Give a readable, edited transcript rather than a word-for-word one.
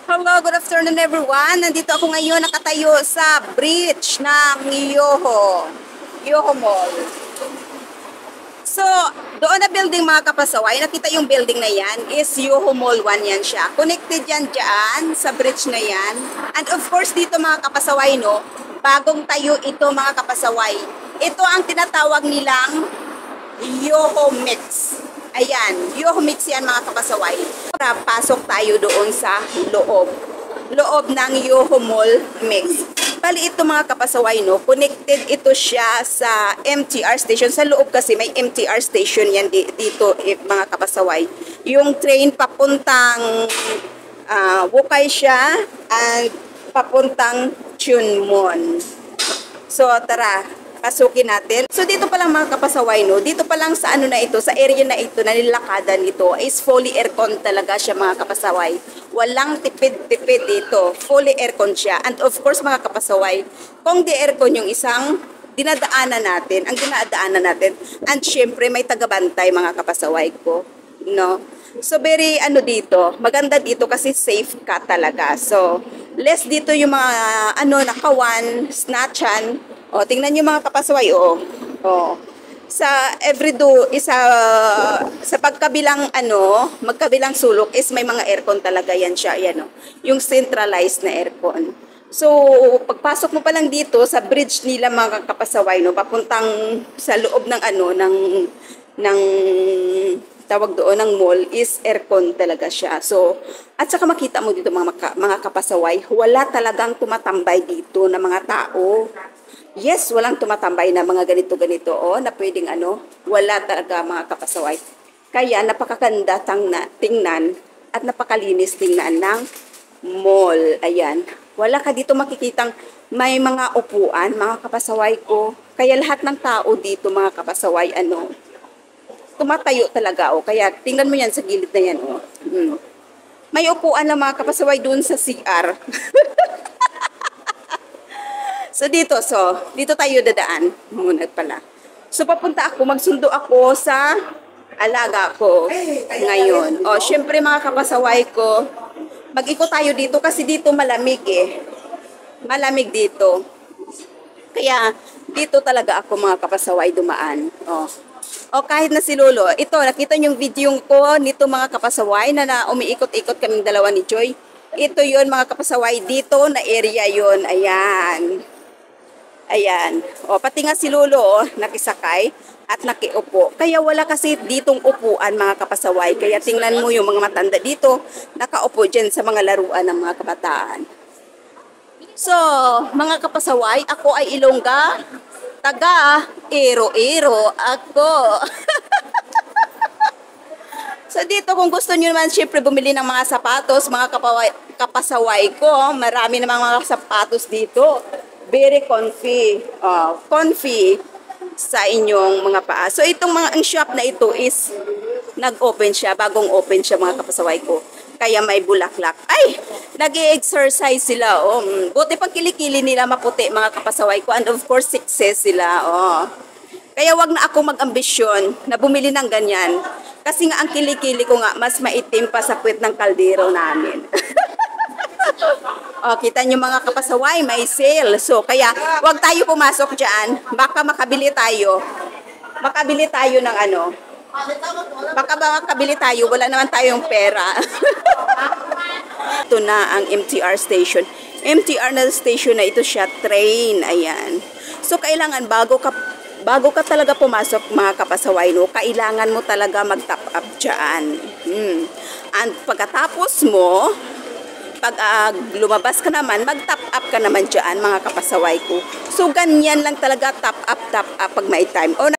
Hello, good afternoon everyone. Nandito ako ngayon nakatayo sa bridge ng Yoho Mall. So, doon na building mga kapasaway, nakita yung building na yan is Yoho Mall 1 yan siya. Connected yan dyan sa bridge na yan. And of course dito mga kapasaway, no, bagong tayo ito mga kapasaway. Ito ang tinatawag nilang Yoho Mix. Ayan, Yoho Mix yan mga kapasaway. Pasok tayo doon sa loob ng Yoho Mall Mix. Bali ito mga kapasaway, no, connected ito siya sa MTR station. Sa loob kasi may MTR station yan dito mga kapasaway. Yung train papuntang Wukay siya and papuntang Chunmon. So tara, pasukin natin. So dito pa lang mga kapasaway, no, dito pa lang sa ano na ito, sa area na ito, na nilakadan nito is fully aircon talaga siya mga kapasaway. Walang tipid-tipid dito. Fully aircon siya. And of course mga kapasaway, kung di aircon yung isang dinadaanan natin, ang dinadaanan natin, and syempre may tagabantay mga kapasaway ko, no? So very ano dito, maganda dito kasi safe ka talaga. So less dito yung mga nakawan, snatchan. O, tingnan nyo mga kapasaway, sa sa pagkabilang magkabilang sulok is may mga aircon talaga yan siya, yung centralized na aircon. So, pagpasok mo pa lang dito sa bridge nila mga kapasaway, no, papuntang sa loob ng ng tawag doon ng mall is aircon talaga siya. So, at saka makita mo dito mga kapasaway, wala talagang tumatambay dito na mga tao. Yes, walang tumatambay na mga ganito-ganito na pwedeng wala talaga mga kapasaway. Kaya napakaganda tingnan at napakalinis tingnan ng mall. Ayan. Wala ka dito makikitang may mga upuan mga kapasaway ko. Kaya lahat ng tao dito mga kapasaway tumatayo talaga Kaya tingnan mo yan sa gilid na yan May upuan na mga kapasaway doon sa CR. So dito tayo dadaan muna pala. So magsundo ako sa alaga ko ngayon. Syempre mga kapasaway ko, mag-ikot tayo dito kasi dito malamig Malamig dito. Kaya dito talaga ako mga kapasaway dumaan. Kahit na si Lolo, ito nakita niyo yung video ko nito mga kapasaway na umiikot-ikot kaming dalawa ni Joy. Ito yon mga kapasaway, dito na area yon. Ayan. Pati nga si Lolo, nakisakay at nakiupo. Kaya wala kasi ditong upuan mga kapasaway. Kaya tingnan mo yung mga matanda dito, nakaupo dyan sa mga laruan ng mga kabataan. So, mga kapasaway, ako ay Ilongga, taga Iloilo ako. So dito kung gusto niyo naman syempre bumili ng mga sapatos, mga kapasaway ko, marami namang mga sapatos dito. Very comfy sa inyong mga paa. So ang shop na ito is nag-open siya, bagong open siya mga kapasaway ko. Kaya may bulaklak. Ay, nag-exercise sila. Buti pang kilikili nila maputi mga kapasaway ko, and of course success sila. Kaya wag na ako mag-ambisyon na bumili ng ganyan. Kasi nga ang kilikili ko nga mas maitim pa sa puwet ng kaldero namin. Kita nyo mga kapasaway, may sale. So, kaya wag tayo pumasok dyan. Baka makabili tayo. Makabili tayo ng Baka makabili tayo, wala naman tayong pera. Ito na ang MTR station. MTR na station na ito siya, train. Ayan. So, kailangan bago ka talaga pumasok mga kapasaway, no, kailangan mo talaga mag-top up dyan. And pagkatapos mo, pag lumabas ka naman, mag-top up ka naman dyan mga kapasaway ko. So ganyan lang talaga, top up pag may time.